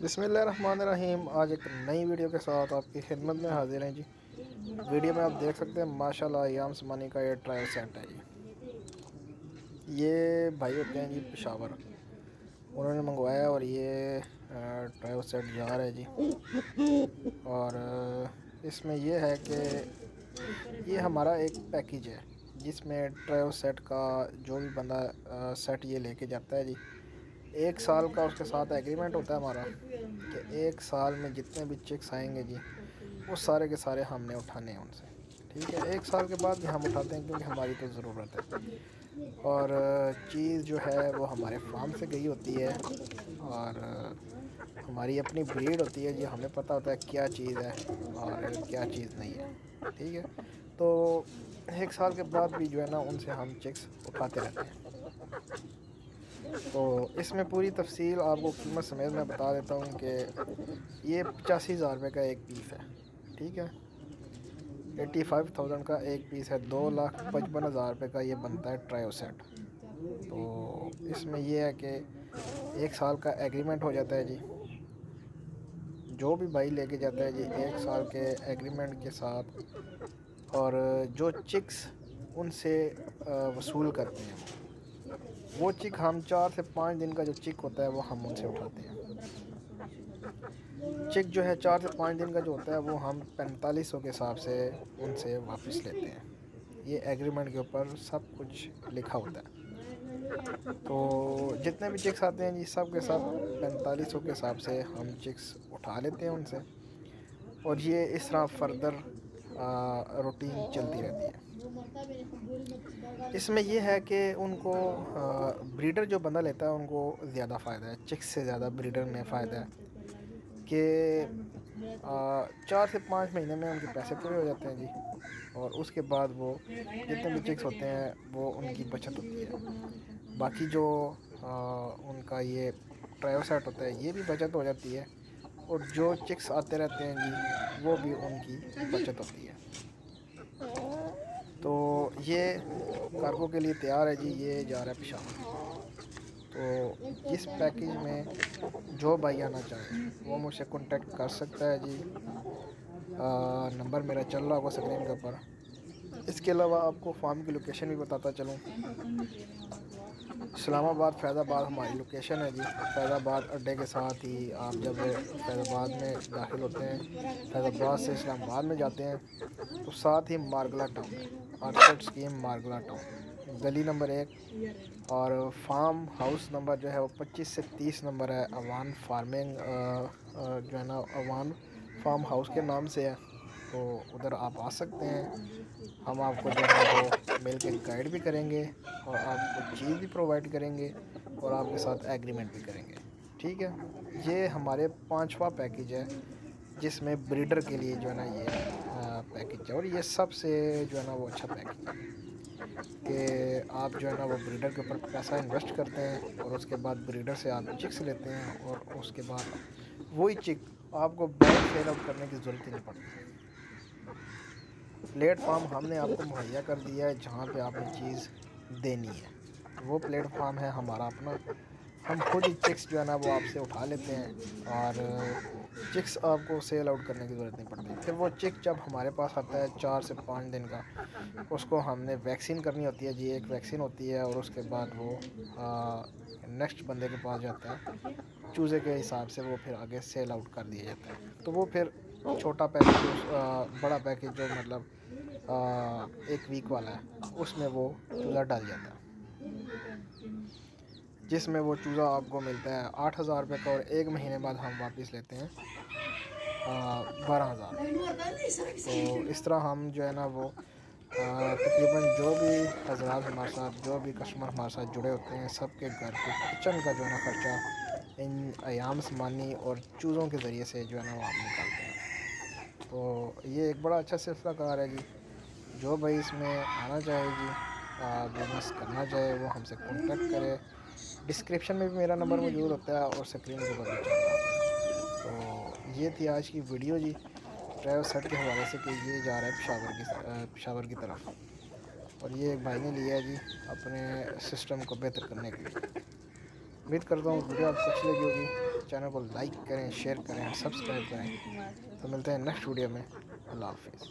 बिस्मिल्लाहिर्रहमानिर्रहीम। आज एक नई वीडियो के साथ आपकी खिदमत में हाजिर हैं जी। वीडियो में आप देख सकते हैं माशाल्लाह अयाम समानी का ये ट्रायल सेट है जी। ये भाई होते हैं जी पेशावर, उन्होंने मंगवाया और ये ट्रायल सेट जा रहा है जी। और इसमें ये है कि ये हमारा एक पैकेज है जिसमें ट्रायल सेट का जो भी बंदा सेट ये लेके जाता है जी, 1 साल का उसके साथ एग्रीमेंट होता है हमारा कि 1 साल में जितने भी चिक्स आएंगे जी वो सारे के सारे हमने उठाने हैं उनसे। ठीक है, 1 साल के बाद भी हम उठाते हैं क्योंकि हमारी तो ज़रूरत है। और चीज़ जो है वो हमारे फार्म से गई होती है और हमारी अपनी ब्रीड होती है जी, हमें पता होता है क्या चीज़ है और क्या चीज़ नहीं है। ठीक है, तो 1 साल के बाद भी जो है ना उनसे हम चिक्स उठाते रहते हैं। तो इसमें पूरी तफसील आपको कीमत समेत मैं बता देता हूँ कि ये 85,000 रुपये का एक पीस है। ठीक है, 85,000 का एक पीस है, 2,55,000 रुपये का ये बनता है ट्रायो सेट। तो इसमें यह है कि 1 साल का एग्रीमेंट हो जाता है जी। जो भी भाई लेके जाता है जी 1 साल के एग्रीमेंट के साथ, और जो चिक्स उनसे वसूल करते हैं वो चिक हम 4 से 5 दिन का जो चिक होता है वो हम उनसे उठाते हैं। चिक जो है 4 से 5 दिन का जो होता है वो हम 4500 के हिसाब से उनसे वापस लेते हैं। ये एग्रीमेंट के ऊपर सब कुछ लिखा होता है। तो जितने भी चिक्स आते हैं जी सब के सब 4500 के हिसाब से हम चिक्स उठा लेते हैं उनसे, और ये इस तरह फर्दर रूटीन चलती रहती है। इसमें यह है कि उनको ब्रीडर जो बंदा लेता है उनको ज़्यादा फ़ायदा है, चिक्स से ज़्यादा ब्रीडर में फ़ायदा है कि 4 से 5 महीने में उनके पैसे पूरे हो जाते हैं जी। और उसके बाद वो जितने भी चिक्स होते हैं वो उनकी बचत होती है। बाकी जो उनका ये ट्रायो सेट होता है ये भी बचत हो जाती है, और जो चिक्स आते रहते हैं जी वो भी उनकी बचत होती है। तो ये कार्गो के लिए तैयार है जी, ये जा रहा है पेशावर। तो इस पैकेज में जो भाई आना चाहे वो मुझसे कांटेक्ट कर सकता है जी। नंबर मेरा चल रहा होगा स्क्रीन के ऊपर। इसके अलावा आपको फार्म की लोकेशन भी बताता चलूँ। इस्लामाबाद फैज़ाबाद हमारी लोकेशन है जी। फैज़ाबाद अड्डे के साथ ही आप जब फैज़ाबाद में दाखिल होते हैं, फैज़ाबाद से इस्लामाबाद में जाते हैं, तो साथ ही मारगला टाउन है, आर्चर्ड स्कीम मारगला टाउन, गली नंबर 1। और फार्म हाउस नंबर जो है वो 25 से 30 नंबर है। अवान फार्मिंग जो है ना अवान फार्म हाउस के नाम से है। तो उधर आप आ सकते हैं, हम आपको जो है वो मिल के गाइड भी करेंगे और आपको चीज़ भी प्रोवाइड करेंगे और आपके साथ एग्रीमेंट भी करेंगे। ठीक है, ये हमारे 5वां पैकेज है जिसमें ब्रीडर के लिए जो है ना ये पैकेज है, और ये सबसे जो है ना वो अच्छा पैकेज है कि आप जो है ना वो ब्रीडर के ऊपर पैसा इन्वेस्ट करते हैं और उसके बाद ब्रीडर से आप चिक्स लेते हैं, और उसके बाद वही चिक आपको बाहर सेल आउट करने की ज़रूरत ही नहीं पड़ती। प्लेटफॉर्म हमने आपको मुहैया कर दिया है जहाँ पे आपने चीज़ देनी है, वो प्लेटफॉर्म है हमारा अपना। हम खुद ही चिक्स जो है ना वो आपसे उठा लेते हैं और चिक्स आपको सेल आउट करने की ज़रूरत नहीं पड़ती। फिर वो चिक जब हमारे पास आता है 4 से 5 दिन का, उसको हमने वैक्सीन करनी होती है जी, एक वैक्सीन होती है, और उसके बाद वो नेक्स्ट बंदे के पास जाता है। चूज़े के हिसाब से वो फिर आगे सेल आउट कर दिया जाता है। तो वो फिर छोटा पैकेज बड़ा पैकेज जो मतलब 1 वीक वाला है उसमें वो चूज़ा डल जाता है, जिसमें वो चूज़ा आपको मिलता है 8,000 रुपये का, और 1 महीने बाद हम वापस लेते हैं 12,000। तो इस तरह हम जो है ना वो तकरीबन जो भी हज़रात हमारे साथ, जो भी कस्टमर हमारे साथ जुड़े होते हैं, सबके घर के किचन का जो है ना ख़र्चा इन अयाम समानी और चूज़ों के ज़रिए से जो है ना वो हम निकालते हैं। तो ये एक बड़ा अच्छा सिलसिला कार है जी। जो भाई इसमें आना चाहे जी, बिज़नेस करना चाहे, वो हमसे कांटेक्ट करे। डिस्क्रिप्शन में भी मेरा नंबर मौजूद होता है और स्क्रीन के ऊपर भी चल रहा होता है। तो ये थी आज की वीडियो जी, ट्रैवल सेट के हवाले से कि ये जा रहा है पेशावर की तरफ, और ये एक भाई ने लिया है जी अपने सिस्टम को बेहतर करने के लिए। उम्मीद करता हूँ वीडियो आपको अच्छी लगी होगी। चैनल को लाइक करें, शेयर करें, सब्सक्राइब करें। तो मिलते हैं नेक्स्ट वीडियो में। अल्लाह हाफिज़।